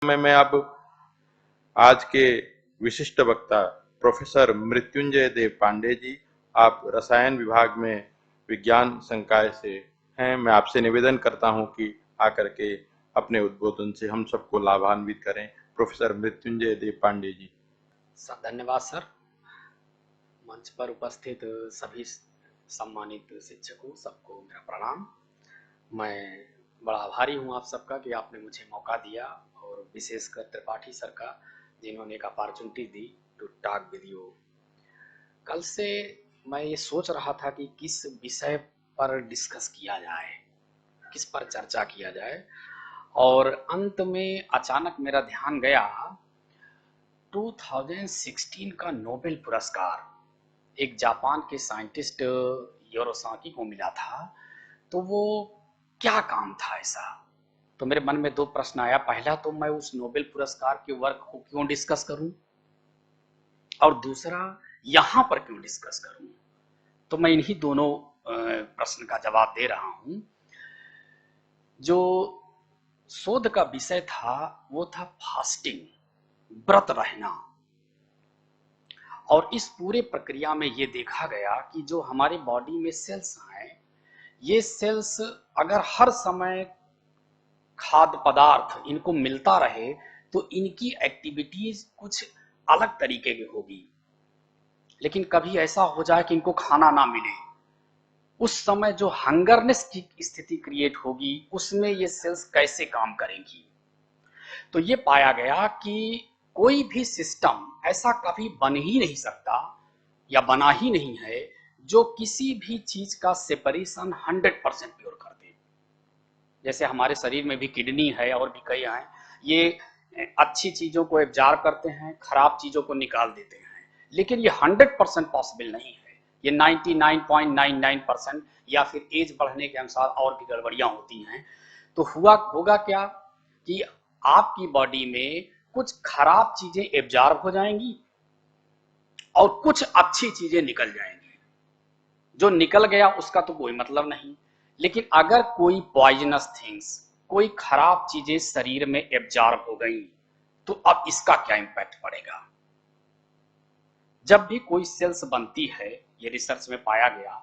मैं अब आज के विशिष्ट वक्ता प्रोफेसर मृत्युंजय देव पांडे जी, आप रसायन विभाग में विज्ञान संकाय से हैं। मैं आपसे निवेदन करता हूं कि आकर के अपने उद्बोधन से हम सबको लाभान्वित करें। प्रोफेसर मृत्युंजय देव पांडे जी। सर धन्यवाद सर। मंच पर उपस्थित सभी सम्मानित शिक्षकों सबको मेरा प्रणाम। मैं बड़ा आभारी हूं आप सबका कि आपने मुझे मौका दिया, और विशेषकर त्रिपाठी सर का जिन्होंने एक अपॉर्चुनिटी दी टू टॉक विद यू। कल से मैं ये सोच रहा था कि किस विषय पर डिस्कस किया जाए, किस पर चर्चा किया जाए, और अंत में अचानक मेरा ध्यान गया 2016 का नोबेल पुरस्कार एक जापान के साइंटिस्ट योरोसाकी को मिला था। तो वो क्या काम था ऐसा? तो मेरे मन में दो प्रश्न आया। पहला तो मैं उस नोबेल पुरस्कार के वर्क को क्यों डिस्कस करूं, और दूसरा यहां पर क्यों डिस्कस करूं। तो मैं इन्हीं दोनों प्रश्न का जवाब दे रहा हूं। जो शोध का विषय था वो था फास्टिंग, व्रत रहना। और इस पूरे प्रक्रिया में ये देखा गया कि जो हमारी बॉडी में सेल्स हैं, ये सेल्स अगर हर समय खाद्य पदार्थ इनको मिलता रहे तो इनकी एक्टिविटीज कुछ अलग तरीके की होगी। लेकिन कभी ऐसा हो जाए कि इनको खाना ना मिले, उस समय जो हंगरनेस की स्थिति क्रिएट होगी, उसमें ये सेल्स कैसे काम करेंगी। तो ये पाया गया कि कोई भी सिस्टम ऐसा कभी बन ही नहीं सकता या बना ही नहीं है जो किसी भी चीज का सेपरेशन 100% प्योर कर दे। जैसे हमारे शरीर में भी किडनी है और भी कई हैं, ये अच्छी चीजों को एब्जॉर्ब करते हैं, खराब चीजों को निकाल देते हैं। लेकिन ये 100% पॉसिबल नहीं है। ये 99.99% या फिर एज बढ़ने के अनुसार और भी गड़बड़ियां होती हैं। तो होगा क्या कि आपकी बॉडी में कुछ खराब चीजें एब्जॉर्ब हो जाएंगी और कुछ अच्छी चीजें निकल जाएंगी। जो निकल गया उसका तो कोई मतलब नहीं, लेकिन अगर कोई पॉइजनस थिंग्स, कोई खराब चीजें शरीर में एब्जॉर्ब हो गई, तो अब इसका क्या इंपैक्ट पड़ेगा। जब भी कोई सेल्स बनती है, ये रिसर्च में पाया गया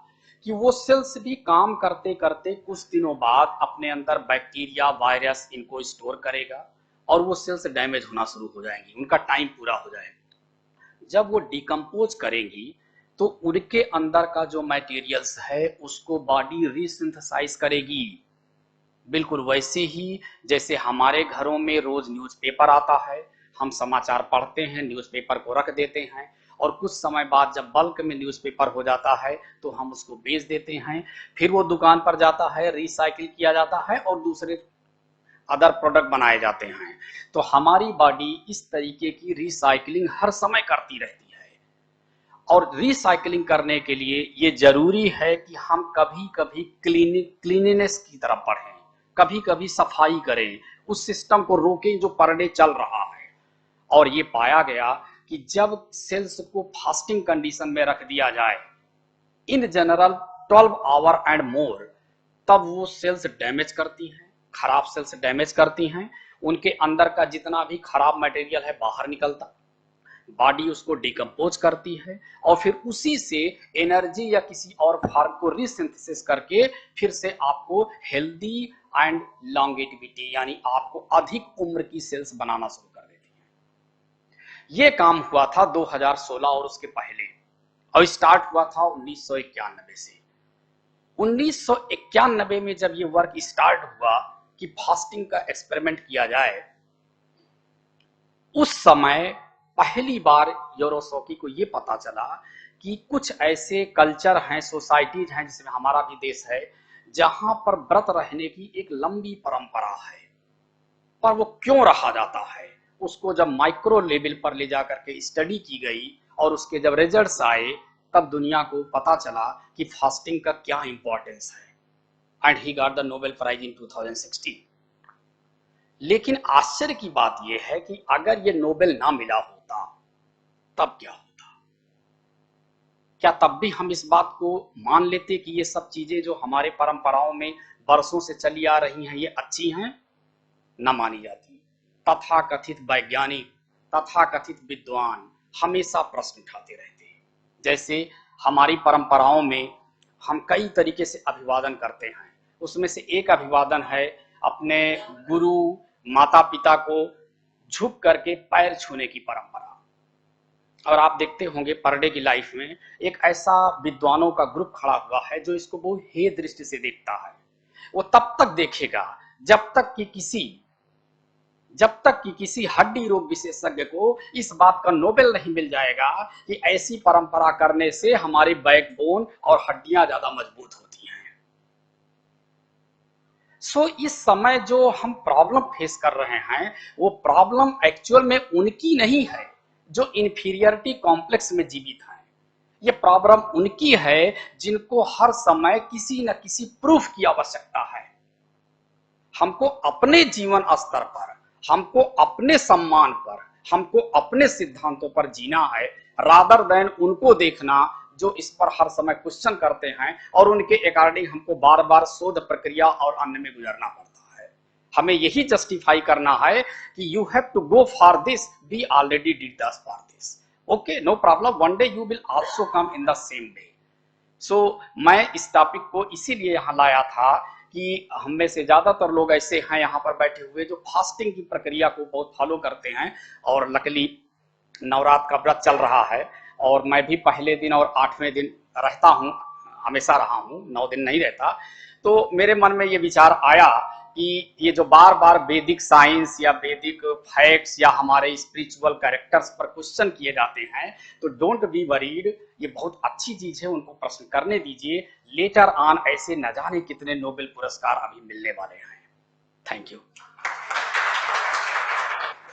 कि वो सेल्स भी काम करते करते कुछ दिनों बाद अपने अंदर बैक्टीरिया, वायरस इनको स्टोर करेगा और वो सेल्स डैमेज होना शुरू हो जाएंगी, उनका टाइम पूरा हो जाएगा। जब वो डिकम्पोज करेंगी तो उनके अंदर का जो मटेरियल्स है उसको बॉडी रीसिंथेसाइज करेगी। बिल्कुल वैसे ही जैसे हमारे घरों में रोज न्यूज़पेपर आता है, हम समाचार पढ़ते हैं, न्यूज़पेपर को रख देते हैं, और कुछ समय बाद जब बल्क में न्यूज़पेपर हो जाता है तो हम उसको बेच देते हैं। फिर वो दुकान पर जाता है, रिसाइकिल किया जाता है और दूसरे अदर प्रोडक्ट बनाए जाते हैं। तो हमारी बॉडी इस तरीके की रिसाइकलिंग हर समय करती रहती है। और रिसाइकलिंग करने के लिए ये जरूरी है कि हम कभी कभी क्लीनिनेस की तरफ बढ़ें, कभी कभी सफाई करें, उस सिस्टम को रोकें जो पर डे चल रहा है। और ये पाया गया कि जब सेल्स को फास्टिंग कंडीशन में रख दिया जाए, in general 12 our and more, तब वो सेल्स डैमेज करती हैं, खराब सेल्स डैमेज करती हैं, उनके अंदर का जितना भी खराब मटेरियल है बाहर निकलता, बॉडी उसको डिकम्पोज करती है और फिर उसी से एनर्जी या किसी और फॉर्म को रिसिंथेसिस करके फिर से आपको हेल्दी एंड लॉन्गेटिविटी, यानी आपको अधिक उम्र की सेल्स बनाना शुरू कर देती है। ये काम हुआ था 2016 और उसके पहले, और स्टार्ट हुआ था 1991 से। 1991 में जब ये वर्क स्टार्ट हुआ कि फास्टिंग का एक्सपेरिमेंट किया जाए, उस समय पहली बार योरोसाकी को ये पता चला कि कुछ ऐसे कल्चर हैं, सोसाइटीज हैं, जिसमें हमारा भी देश है, जहां पर व्रत रहने की एक लंबी परंपरा है। पर वो क्यों रहा जाता है, उसको जब माइक्रो लेवल पर ले जाकर के स्टडी की गई और उसके जब रिजल्ट्स आए, तब दुनिया को पता चला कि फास्टिंग का क्या इंपॉर्टेंस है। And he got the Nobel prize in 2016। लेकिन आश्चर्य की बात यह है कि अगर ये नोबेल ना मिला होता तब क्या होता। क्या तब भी हम इस बात को मान लेते कि ये सब चीजें जो हमारे परंपराओं में बरसों से चली आ रही हैं ये अच्छी हैं? ना मानी जाती। तथाकथित वैज्ञानिक, तथाकथित विद्वान हमेशा प्रश्न उठाते रहते हैं। जैसे हमारी परंपराओं में हम कई तरीके से अभिवादन करते हैं, उसमें से एक अभिवादन है अपने गुरु माता पिता को झुक करके पैर छूने की परंपरा। और आप देखते होंगे पर डे की लाइफ में एक ऐसा विद्वानों का ग्रुप खड़ा हुआ है जो इसको बहुत हे दृष्टि से देखता है। वो तब तक देखेगा जब तक कि किसी हड्डी रोग विशेषज्ञ को इस बात का नोबेल नहीं मिल जाएगा कि ऐसी परंपरा करने से हमारी बैकबोन और हड्डियां ज्यादा मजबूत होती हैं। सो इस समय जो हम प्रॉब्लम फेस कर रहे हैं वो प्रॉब्लम एक्चुअल में उनकी नहीं है जो इंफीरियरिटी कॉम्प्लेक्स में जीवित हैं। ये प्रॉब्लम उनकी है जिनको हर समय किसी न किसी प्रूफ की आवश्यकता है। हमको अपने जीवन स्तर पर, हमको अपने सम्मान पर, हमको अपने सिद्धांतों पर जीना है, रादर देन उनको देखना जो इस पर हर समय क्वेश्चन करते हैं और उनके अकॉर्डिंग हमको बार बार शोध प्रक्रिया और अन्य में गुजरना पड़ता है। हमें यही जस्टिफाई करना है कि you have to go for this, we already did this for this, okay no problem, one day you will also come in the same way. So मैं इस टॉपिक को इसीलिए यहाँ लाया था कि हम में से ज्यादातर लोग ऐसे हैं यहाँ पर बैठे हुए जो फास्टिंग की प्रक्रिया को बहुत फॉलो करते हैं, और लकली नवरात्र का व्रत चल रहा है और मैं भी पहले दिन और 8वें दिन रहता हूँ, हमेशा रहा हूँ, 9 दिन नहीं रहता। तो मेरे मन में ये विचार आया कि ये जो बार बार वैदिक साइंस या वैदिक फैक्ट्स या हमारे स्पिरिचुअल कैरेक्टर्स पर क्वेश्चन किए जाते हैं, तो डोंट बी वरीड, ये बहुत अच्छी चीज है, उनको प्रश्न करने दीजिए। लेटर ऑन ऐसे न जाने कितने नोबेल पुरस्कार अभी मिलने वाले हैं। Thank you.